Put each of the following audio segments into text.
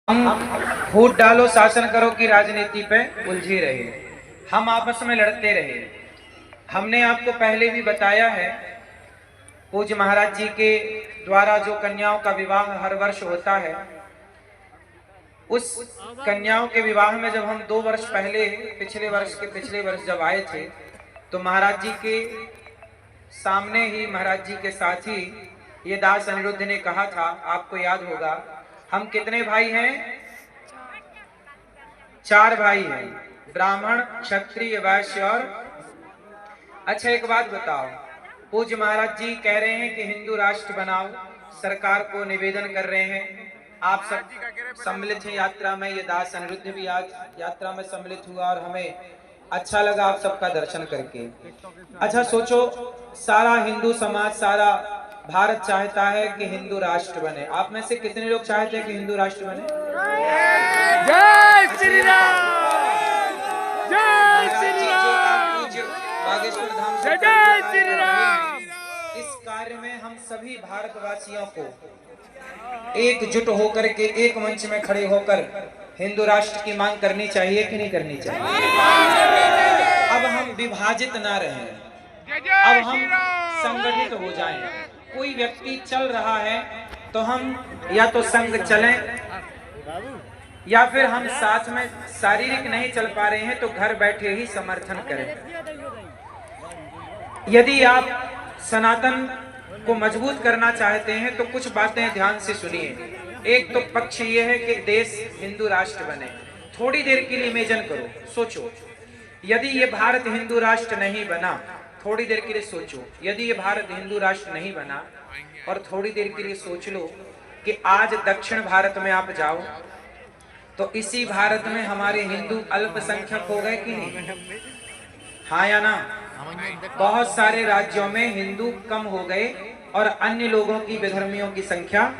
हम फूट डालो शासन करो की राजनीति पे उलझे रहे, हम आपस में लड़ते रहे। हमने आपको पहले भी बताया है, पूज्य महाराज जी के द्वारा जो कन्याओं का विवाह हर वर्ष होता है, उस कन्याओं के विवाह में जब हम 2 वर्ष पहले पिछले वर्ष जब आए थे, तो महाराज जी के सामने ही महाराज जी के साथ ही ये दास अनिरुद्ध ने कहा था, आपको याद होगा, हम कितने भाई हैं? 4 भाई हैं, ब्राह्मण, क्षत्रिय, वैश्य और। अच्छा एक बात बताओ, पूज्य महाराज जी कह रहे हैं कि हिंदू राष्ट्र बनाओ, सरकार को निवेदन कर रहे हैं, आप सब सम्मिलित हैं यात्रा में। ये दास अनिरुद्ध भी आज यात्रा में सम्मिलित हुआ और हमें अच्छा लगा आप सबका दर्शन करके। अच्छा सोचो, सारा हिंदू समाज, सारा भारत चाहता है कि हिंदू राष्ट्र बने। आप में से कितने लोग चाहते हैं कि हिंदू राष्ट्र बने? जय श्री राम, जय श्री राम, बागेश्वर धाम से जय श्री राम। इस कार्य में हम सभी भारतवासियों को एकजुट होकर के एक मंच में खड़े होकर हिंदू राष्ट्र की मांग करनी चाहिए कि नहीं करनी चाहिए? अब हम विभाजित ना रहें, अब हम संगठित हो जाएं। कोई व्यक्ति चल रहा है तो हम या तो संग चलें, या फिर हम साथ में शारीरिक नहीं चल पा रहे हैं तो घर बैठे ही समर्थन करें। यदि आप सनातन को मजबूत करना चाहते हैं तो कुछ बातें ध्यान से सुनिए। एक तो पक्ष ये है कि देश हिंदू राष्ट्र बने। थोड़ी देर के लिए इमेजिन करो, सोचो, यदि ये भारत हिंदू राष्ट्र नहीं बना, थोड़ी देर के लिए सोचो, यदि ये भारत हिंदू राष्ट्र नहीं बना, और थोड़ी देर के लिए सोच लो कि आज दक्षिण भारत में आप जाओ तो इसी भारत में हमारे हिंदू अल्पसंख्यक हो गए कि नहीं? हाँ या ना? बहुत सारे राज्यों में हिंदू कम हो गए और अन्य लोगों की, विधर्मियों की संख्या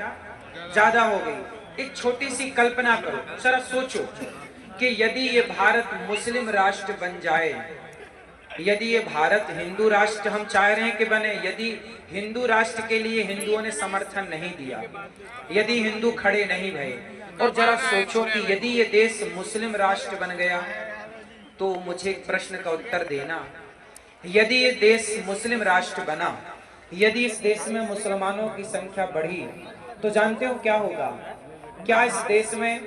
ज्यादा हो गई। एक छोटी सी कल्पना करो, जरा सोचो कि यदि ये भारत मुस्लिम राष्ट्र बन जाए, यदि ये भारत हिंदू राष्ट्र हम चाह रहे हैं कि बने, यदि हिंदू राष्ट्र के लिए हिंदुओं ने समर्थन नहीं दिया, यदि हिंदू खड़े नहीं भये, और जरा सोचो कि यदि ये देश मुस्लिम राष्ट्र बन गया, तो मुझे एक प्रश्न का उत्तर देना, यदि ये देश मुस्लिम राष्ट्र बना, यदि इस देश में मुसलमानों की संख्या बढ़ी, तो जानते हो क्या होगा? क्या इस देश में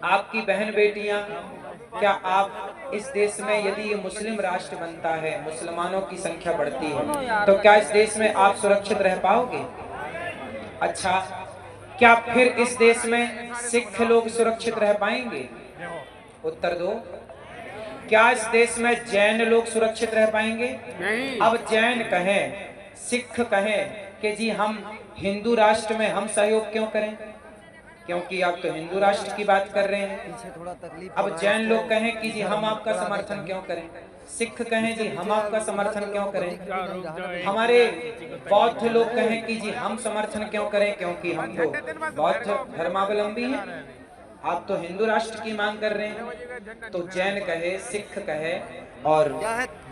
आपकी बहन बेटियां, क्या आप इस देश में, यदि ये मुस्लिम राष्ट्र बनता है, मुसलमानों की संख्या बढ़ती है, तो क्या इस देश में आप सुरक्षित रह पाओगे? अच्छा, क्या फिर इस देश में सिख लोग सुरक्षित रह पाएंगे? उत्तर दो। क्या इस देश में जैन लोग सुरक्षित रह पाएंगे? नहीं। अब जैन कहें, सिख कहें कि जी हम हिंदू राष्ट्र में हम सहयोग क्यों करें, क्योंकि आप तो हिंदू राष्ट्र की बात कर रहे हैं। अब जैन लोग कहें कि जी हम आपका समर्थन क्यों करें, सिख कहें जी हम आपका समर्थन क्यों करें, हमारे बौद्ध लोग कहें कि जी हम समर्थन क्यों करें, क्योंकि हम तो बौद्ध धर्मावलंबी हैं, आप तो हिंदू राष्ट्र की मांग कर रहे हैं। तो जैन कहे, सिख कहे और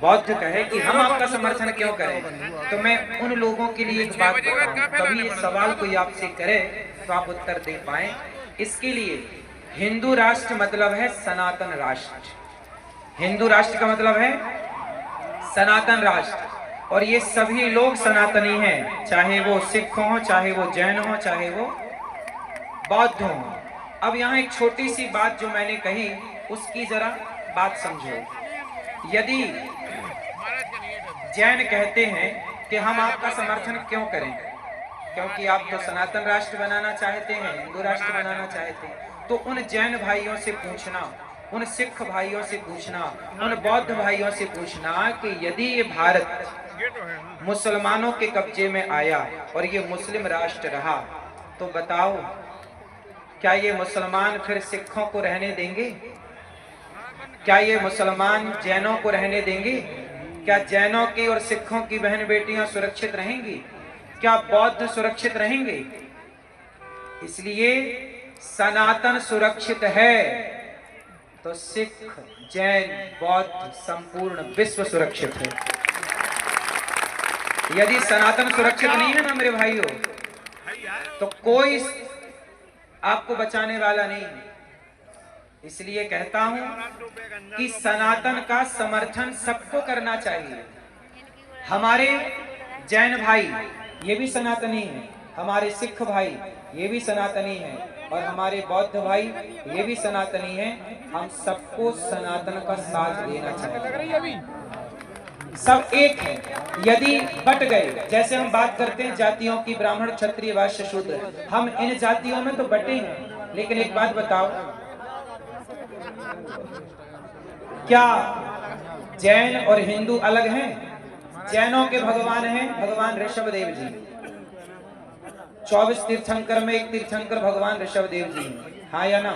बौद्ध कहे कि हम आपका समर्थन क्यों करें। तो मैं उन लोगों के लिए एक बात बोल रहा हूं, कभी इस सवाल कोई आपसे करे तो आप उत्तर दे पाए। इसके लिए हिंदू राष्ट्र मतलब है सनातन राष्ट्र, हिंदू राष्ट्र का मतलब है सनातन राष्ट्र, और ये सभी लोग सनातनी हैं, चाहे वो सिख हो, चाहे वो जैन हो, चाहे वो बौद्ध हो। अब यहाँ एक छोटी सी बात जो मैंने कही, उसकी जरा बात समझो। यदि जैन कहते हैं कि हम आपका समर्थन क्यों करें, क्योंकि आप तो सनातन राष्ट्र बनाना चाहते हैं, हिंदू राष्ट्र बनाना चाहते हैं, तो उन जैन भाइयों से पूछना, उन सिख भाइयों से पूछना, उन बौद्ध भाइयों से पूछना कि यदि ये भारत मुसलमानों के कब्जे में आया और ये मुस्लिम राष्ट्र रहा, तो बताओ क्या ये मुसलमान फिर सिखों को रहने देंगे? क्या ये मुसलमान जैनों को रहने देंगे? क्या जैनों की और सिखों की बहन बेटियां सुरक्षित रहेंगी? क्या बौद्ध सुरक्षित रहेंगे? इसलिए सनातन सुरक्षित है तो सिख, जैन, बौद्ध, संपूर्ण विश्व सुरक्षित है। यदि सनातन सुरक्षित नहीं है ना मेरे भाइयों, तो कोई आपको बचाने वाला नहीं है। इसलिए कहता हूं कि सनातन का समर्थन सबको करना चाहिए। हमारे जैन भाई ये भी सनातनी हैं, हमारे सिख भाई ये भी सनातनी हैं, और हमारे बौद्ध भाई ये भी सनातनी हैं। हम सबको सनातन का साथ देना चाहिए। सब एक है। यदि बट गए, जैसे हम बात करते हैं जातियों की, ब्राह्मण क्षत्रिय वैश्य शूद्र, हम इन जातियों में तो बटे हैं, लेकिन एक बात बताओ, क्या जैन और हिंदू अलग हैं? जैनों के भगवान हैं भगवान ऋषभदेव जी। 24 तीर्थंकर में एक तीर्थंकर भगवान ऋषभदेव जी, हाँ या ना?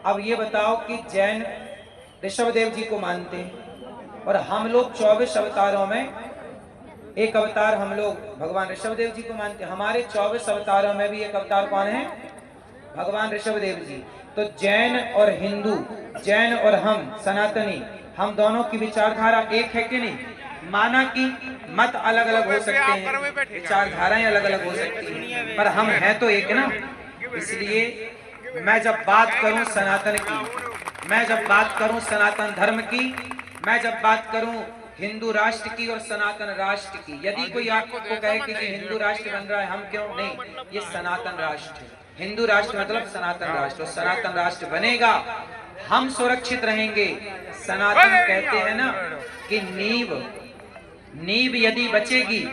अब ये बताओ कि जैन ऋषभदेव जी को मानते हैं और हम लोग 24 अवतारों में एक अवतार हम लोग भगवान ऋषभदेव जी को मानते हैं। हमारे 24 अवतारों में भी एक अवतार कौन है? भगवान ऋषभदेव जी। तो जैन और हिंदू, जैन और हम सनातनी, हम दोनों की विचारधारा एक है कि नहीं? माना कि मत अलग अलग हो सकते हैं, विचारधाराएं अलग अलग हो सकती हैं, पर हम हैं तो एक ना। इसलिए मैं जब बात करूं सनातन की, मैं जब बात करूं सनातन धर्म की, मैं जब बात करूं हिंदू राष्ट्र की और सनातन राष्ट्र की, यदि कोई आपको कहे कि हिंदू राष्ट्र बन रहा है, हम क्यों नहीं, ये सनातन राष्ट्र है। हिंदू राष्ट्र मतलब सनातन राष्ट्र, और सनातन राष्ट्र बनेगा, हम सुरक्षित रहेंगे। सनातन कहते हैं ना कि नींव यदि बचेगी,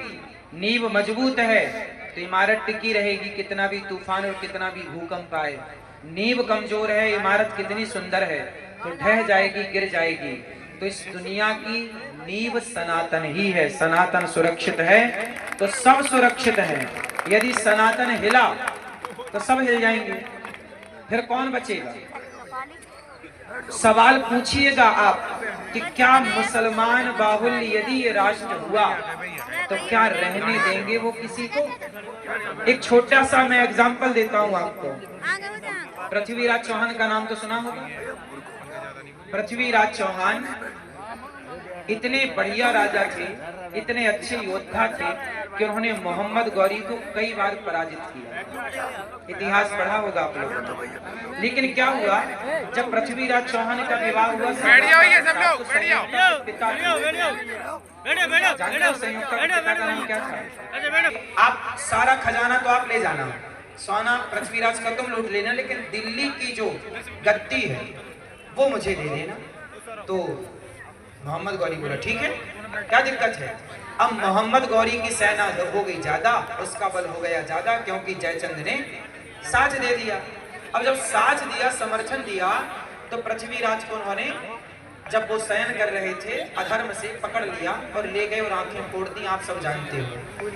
नींव मजबूत है तो इमारत टिकी रहेगी, कितना भी तूफान और कितना भी भूकंप आए। नींव कमजोर है, इमारत कितनी सुंदर है तो ढह जाएगी, गिर जाएगी। तो इस दुनिया की नींव सनातन ही है। सनातन सुरक्षित है तो सब सुरक्षित है। यदि सनातन हिला तो सब हिल जाएंगे, फिर कौन बचेगा? सवाल पूछिएगा आप कि क्या मुसलमान बाहुल्य यदि ये राष्ट्र हुआ तो क्या रहने देंगे वो किसी को? एक छोटा सा मैं एग्जांपल देता हूं आपको। पृथ्वीराज चौहान का नाम तो सुना होगा। पृथ्वीराज चौहान इतने बढ़िया राजा थे, इतने अच्छे योद्धा थे कि उन्होंने मोहम्मद गौरी को कई बार पराजित किया। इतिहास पढ़ा होगा आप लोगों ने। लेकिन क्या हुआ, जब पृथ्वीराज चौहान का विवाह हुआ, आप सारा खजाना तो आप ले जाना, सोना पृथ्वीराज का तुम लूट लेना, लेकिन दिल्ली की जो गद्दी है वो मुझे दे देना। तो मोहम्मद गौरी बोला ठीक है, क्या दिक्कत है? अब मोहम्मद गौरी की सेना हो गई ज्यादा, उसका बल हो गया ज्यादा, क्योंकि जयचंद ने साथ दे दिया। अब जब साथ दिया, समर्थन दिया, तो पृथ्वीराज को उन्होंने, जब वो शयन कर रहे थे, अधर्म से पकड़ लिया और ले गए और आंखें फोड़ दी। आप सब जानते हो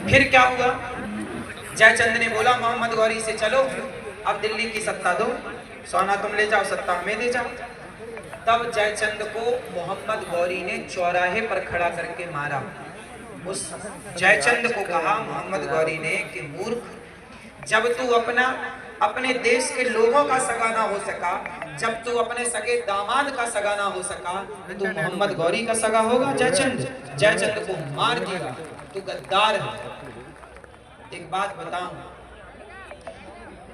फिर क्या हुआ। जयचंद ने बोला मोहम्मद गौरी से, चलो अब दिल्ली की सत्ता दो, सोना तुम ले जाओ, सत्ता हमें दे जाओ। तब जयचंद को मोहम्मद गौरी ने चौराहे पर खड़ा करके मारा। उस जयचंद को कहा मोहम्मद गौरी ने कि मूर्ख, जब तू अपने देश के लोगों का सगा ना हो सका, जब तू अपने सगे दामाद का सगा ना हो सका, तो मोहम्मद गौरी का सगा होगा जयचंद को मार दिया। तू गद्दार है। एक बात बताऊं,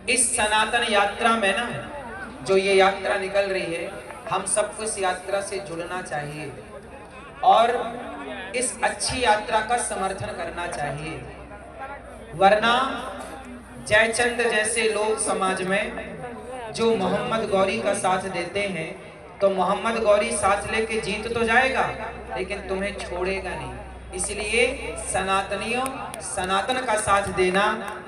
इस सनातन यात्रा में ना, जो ये यात्रा निकल रही है, हम सबको इस यात्रा से जुड़ना चाहिए और इस अच्छी यात्रा का समर्थन करना चाहिए। वरना जयचंद जैसे लोग समाज में जो मोहम्मद गौरी का साथ देते हैं, तो मोहम्मद गौरी साथ लेके जीत तो जाएगा, लेकिन तुम्हें छोड़ेगा नहीं। इसलिए सनातनियों, सनातन का साथ देना,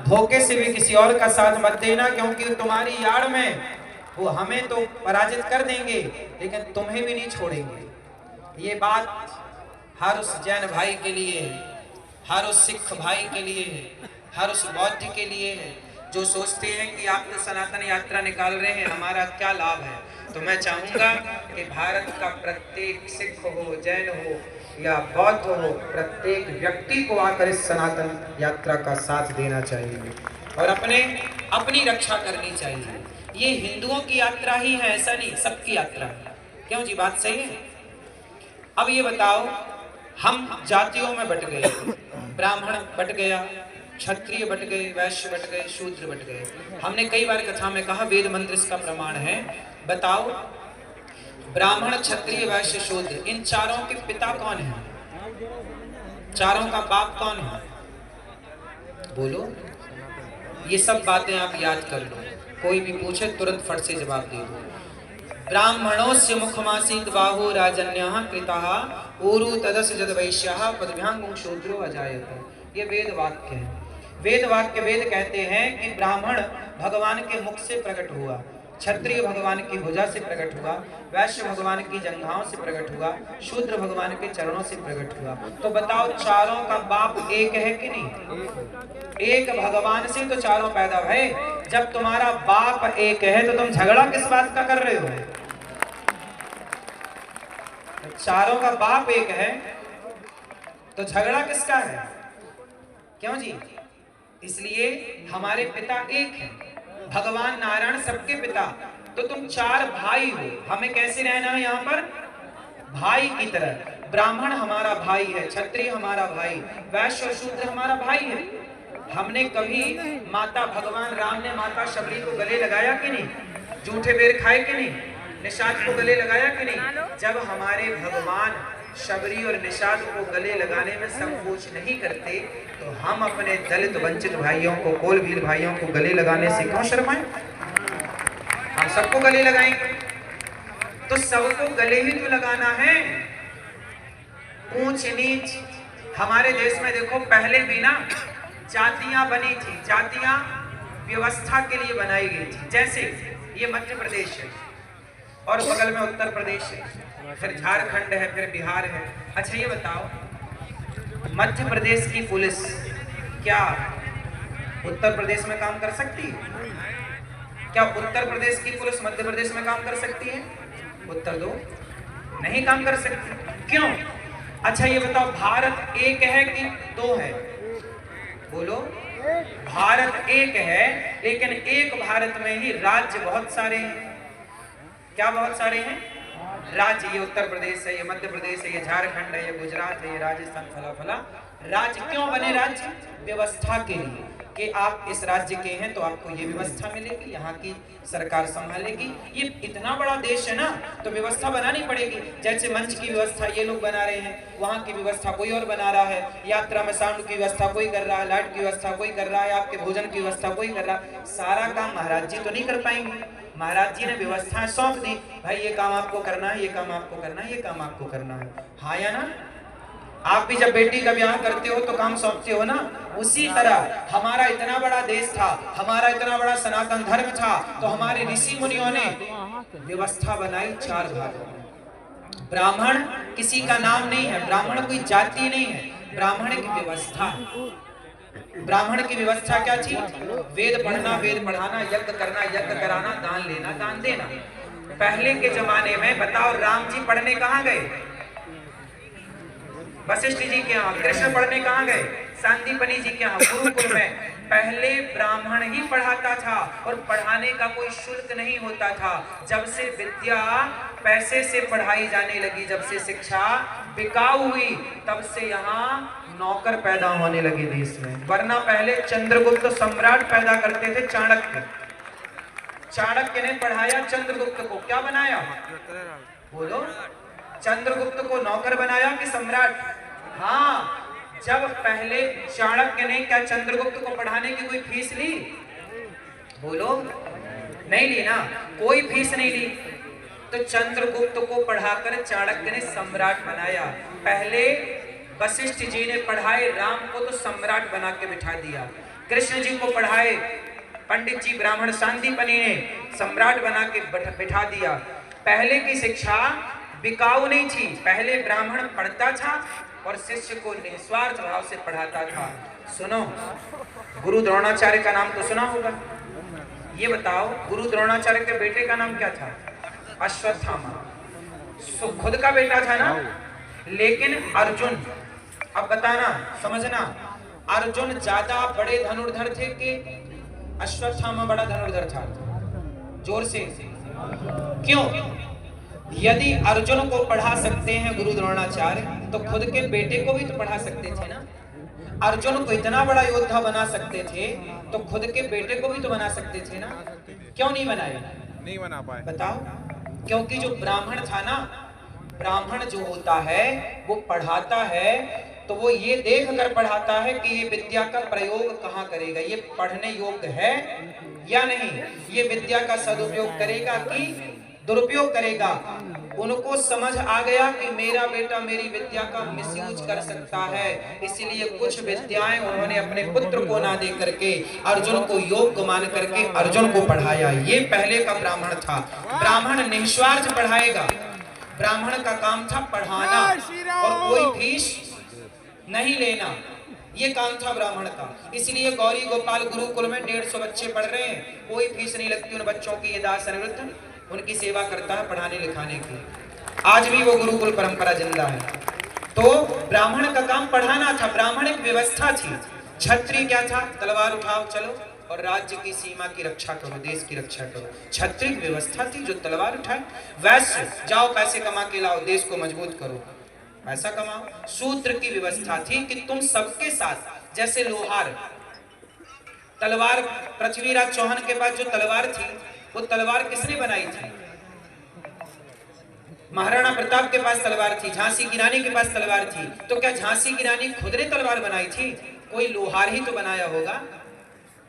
धोखे से भी किसी और का साथ मत देना, क्योंकि तुम्हारी यार में वो हमें तो पराजित कर देंगे, लेकिन तुम्हें भी नहीं छोड़ेंगे। ये बात हर उस जैन भाई के लिए है, हर उस सिख भाई के लिए है, हर उस बौद्ध के लिए है, जो सोचते हैं कि आप तो सनातन यात्रा निकाल रहे हैं, हमारा क्या लाभ है। तो मैं चाहूंगा कि भारत का प्रत्येक सिख हो, जैन हो या बौद्ध हो, प्रत्येक व्यक्ति को आकर इस सनातन यात्रा का साथ देना चाहिए और अपनी रक्षा करनी चाहिए। ये हिंदुओं की यात्रा ही है ऐसा नहीं, सबकी यात्रा है। क्यों जी, बात सही है? अब ये बताओ, हम जातियों में बट गए, ब्राह्मण बट गया, क्षत्रिय बट गए, वैश्य बट गए, शूद्र बट गए। हमने कई बार कथा में कहा वेद मंत्र इसका प्रमाण है। बताओ, ब्राह्मण, क्षत्रिय, वैश्य, शूद्र, इन चारों के पिता कौन है? चारों का बाप कौन है? बोलो। ये सब बातें आप याद कर लो, कोई भी पूछे तुरंत फट से जवाब दे दो। ब्राह्मणोस्य मुखमासीत् बाहु राजन्यः कृतः ऊरु तदस्य जद वैश्यः पदभ्यां शूद्रो अजायत। ये वेद वाक्य है। वेद वाक्य, वेद कहते हैं कि ब्राह्मण भगवान के मुख से प्रकट हुआ, क्षत्रिय भगवान की भुजा से प्रकट हुआ, वैश्य भगवान की जंघाओं से प्रकट हुआ, शूद्र भगवान के चरणों से प्रकट हुआ। तो बताओ, चारों का बाप एक है कि नहीं? एक भगवान से तो चारों पैदा भये। जब तुम्हारा बाप एक है तो तुम झगड़ा किस बात का कर रहे हो? चारों का बाप एक है तो झगड़ा किसका है? क्यों जी? इसलिए हमारे पिता एक हैं, भगवान नारायण सबके पिता। तो तुम चार भाई हो, हमें कैसे रहना है यहाँ पर? भाई की तरह। ब्राह्मण हमारा भाई है, क्षत्रिय हमारा भाई, वैश्य और शूद्र हमारा भाई है। हमने कभी माता भगवान राम ने माता शबरी को गले लगाया कि नहीं? जूठे बेर खाए कि नहीं? निषाद को गले लगाया कि नहीं? जब हमारे भगवान शबरी और निषाद को गले लगाने में संकोच नहीं करते तो हम अपने दलित वंचित भाइयों को, कोल भील भाइयों को गले लगाने से क्यों शर्माएं? हम सबको गले लगाएंगे। तो सबको गले ही तो लगाना है। ऊंच नीच हमारे देश में देखो, पहले भी ना जातियां बनी थी, जातियां व्यवस्था के लिए बनाई गई थी। जैसे ये मध्य प्रदेश है और बगल में उत्तर प्रदेश है, फिर झारखंड है, फिर बिहार है। अच्छा ये बताओ, मध्य प्रदेश की पुलिस क्या उत्तर प्रदेश में काम कर सकती है? क्या उत्तर प्रदेश की पुलिस मध्य प्रदेश में काम कर सकती है? उत्तर दो। नहीं काम कर सकती। क्यों? अच्छा ये बताओ, भारत एक है कि दो है? बोलो। भारत एक है, लेकिन एक भारत में ही राज्य बहुत सारे हैं। क्या बहुत सारे हैं? राज्य। ये उत्तर प्रदेश है, ये मध्य प्रदेश है, ये झारखंड है, ये गुजरात है, ये राजस्थान, फला फला। राज्य क्यों बने? राज्य व्यवस्था के लिए कि आप इस राज्य के हैं तो आपको ये व्यवस्था मिलेगी, यहाँ की सरकार संभालेगी। ये इतना बड़ा देश है ना, तो व्यवस्था बनानी पड़ेगी। जैसे मंच की व्यवस्था ये लोग बना रहे हैं, वहाँ की व्यवस्था कोई और बना रहा है, यात्रा में साउंड की व्यवस्था कोई कर रहा है, लाइट की व्यवस्था कोई कर रहा है, आपके भोजन की व्यवस्था कोई कर रहा है। सारा काम महाराज जी तो नहीं कर पाएंगे। महाराज जी ने व्यवस्था सौंप दी, भाई ये काम आपको करना है, ये काम आपको करना है, ये काम आपको करना है। हाँ या ना? आप भी जब बेटी का ब्याह करते हो तो काम सौंपते हो ना? उसी तरह हमारा इतना बड़ा देश था, हमारा इतना बड़ा सनातन धर्म था, तो हमारे ऋषि मुनियों ने व्यवस्था बनाई चार भागों में। ब्राह्मण किसी का नाम नहीं है, ब्राह्मण कोई जाति नहीं है, ब्राह्मण की व्यवस्था। ब्राह्मण की व्यवस्था क्या थी? वेद पढ़ना, वेद पढ़ाना, यज्ञ करना, यज्ञ कराना, दान लेना, दान देना। पहले के जमाने में बताओ, राम जी पढ़ने कहाँ गए? वशिष्ठ जी के यहाँ। कृष्ण पढ़ने कहाँ गए? सांदीपनि जी के यहाँ, गुरुकुल में। पहले ब्राह्मण ही पढ़ाता था और पढ़ाने का कोई शुल्क नहीं होता था। जब से विद्या पैसे से पढ़ाई जाने लगी, जब से शिक्षा बिकाऊ हुई, तब से यहाँ नौकर पैदा होने लगे देश में। वरना पहले चंद्रगुप्त सम्राट पैदा करते थे, चाणक्य। चाणक्य ने पढ़ाया चंद्रगुप्त को, क्या बनाया? बोलो। चंद्रगुप्त को नौकर बनाया कि सम्राट? हाँ, जब पहले चाणक्य ने क्या चंद्रगुप्त को पढ़ाने की कोई फीस ली? बोलो। नहीं ली ना, कोई फीस नहीं ली। तो चंद्रगुप्त को पढ़ाकर चाणक्य ने सम्राट बनाया। पहले वशिष्ठ जी ने पढ़ाए राम को तो सम्राट बना के बिठा दिया। कृष्ण जी को पढ़ाए पंडित जी ब्राह्मण सांदीपनि ने सम्राट बना के बिठा दिया। पहले की शिक्षा बिकाऊ नहीं थी, पहले ब्राह्मण पढ़ता था और शिष्य को निस्वार्थ भाव से पढ़ाता था। सुनो, गुरु द्रोणाचार्य का नाम तो सुना होगा। ये बताओ, गुरु द्रोणाचार्य के बेटे का नाम क्या था? अश्वत्थामा। खुद का बेटा था ना, लेकिन अर्जुन, अब बताना, समझना, अर्जुन ज्यादा बड़े धनुर्धर थे कि अश्वत्थामा बड़ा धनुर्धर था? जोर से क्यों? यदि अर्जुन को पढ़ा सकते हैं गुरु द्रोणाचार्य, तो खुद के बेटे को भी तो पढ़ा सकते थे ना। अर्जुन को इतना बड़ा योद्धा बना सकते थे तो खुद के बेटे को भी तो बना सकते थे ना, क्यों नहीं बनाए? नहीं बना पाए। बताओ। क्योंकि जो ब्राह्मण था ना, ब्राह्मण जो होता है वो पढ़ाता है तो वो ये देख कर पढ़ाता है कि ये विद्या का प्रयोग कहाँ करेगा, ये पढ़ने योग्य है या नहीं, ये विद्या का सदुपयोग करेगा कि दुरुपयोग करेगा। उनको समझ आ गया कि मेरा बेटा मेरी विद्या का मिसयूज कर सकता है, इसलिए कुछ विद्याएं उन्होंने अपने पुत्र को ना दे करके अर्जुन को योग्य मान करके अर्जुन को पढ़ाया। ये पहले का ब्राह्मण था। ब्राह्मण निस्वार्थ पढ़ाएगा, ब्राह्मण का काम था पढ़ाना और कोई फीस नहीं लेना, ये काम था ब्राह्मण का। इसलिए गौरी गोपाल गुरुकुल में 150 बच्चे पढ़ रहे हैं, कोई फीस नहीं लगती उन बच्चों की। ये दास अनिरुद्ध उनकी सेवा करता है पढ़ाने लिखाने की, आज भी वो गुरुकुल परंपरा जिंदा है। तो ब्राह्मण का काम पढ़ाना था, ब्राह्मण एक व्यवस्था थी। क्षत्रिय क्या था? तलवार उठाओ चलो और राज्य की सीमा की रक्षा करो, देश की रक्षा करो। क्षत्रिय व्यवस्था थी जो तलवार उठाए। वैश्य जाओ पैसे कमा के लाओ, देश को मजबूत करो, पैसा कमाओ। शूद्र की व्यवस्था थी कि तुम सबके साथ, जैसे लोहार तलवार, पृथ्वीराज चौहान के पास जो तलवार थी वो तलवार किसने बनाई थी? महाराणा प्रताप के पास तलवार थी, झांसी की रानी के पास तलवार थी। तो क्या झांसी की रानी खुद ने तलवार बनाई थी? कोई लोहार ही तो बनाया होगा,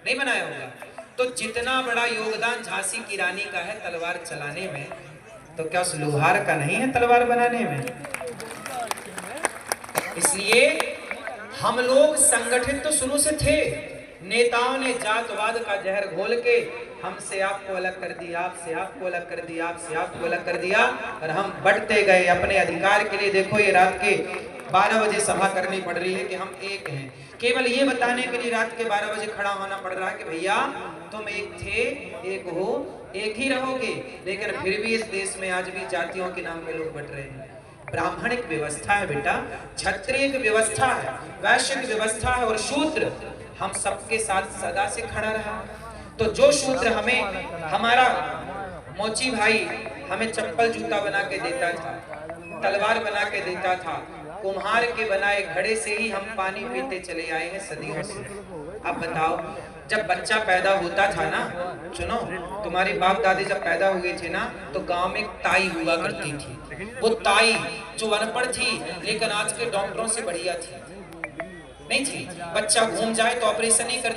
नहीं बनाया होगा। तो जितना बड़ा योगदान झांसी की रानी का है तलवार चलाने में, तो क्या उस लोहार का नहीं है तलवार बनाने में? इसलिए हम लोग संगठित तो शुरू से थे। नेताओं ने जातवाद का जहर घोल के हमसे आपको अलग कर दिया, आपसे आपको अलग कर दिया, आपसे आपको अलग कर दिया और हम बढ़ते गए अपने अधिकार के लिए। देखो ये रात के 12 बजे सभा करनी पड़ रही है कि हम एक हैं, केवल ये बताने के लिए रात के 12 बजे खड़ा होना पड़ रहा है कि भैया तुम एक थे, एक हो, एक ही रहोगे। लेकिन फिर भी इस देश में आज भी जातियों के नाम पे लोग बट रहे हैं। ब्राह्मणिक व्यवस्था है बेटा, क्षत्रिय व्यवस्था है, वैश्य व्यवस्था है और शूद्र हम सबके साथ सदा से खड़ा रहा। तो जो शूद्र हमें, हमारा मोची भाई हमें चप्पल जूता बना के देता था, तलवार बना के देता था, कुम्हार के बनाए घड़े से ही हम पानी पीते चले आए हैं सदियों से। अब बताओ, जब बच्चा पैदा होता था ना, सुनो, तुम्हारे बाप दादी जब पैदा हुए थे ना तो गांव में एक ताई हुआ करती थी। वो ताई जो अनपढ़ थी लेकिन आज के डॉक्टरों से बढ़िया थी, नहीं थी। बच्चा घूम जाए तो ऑपरेशन नहीं करती।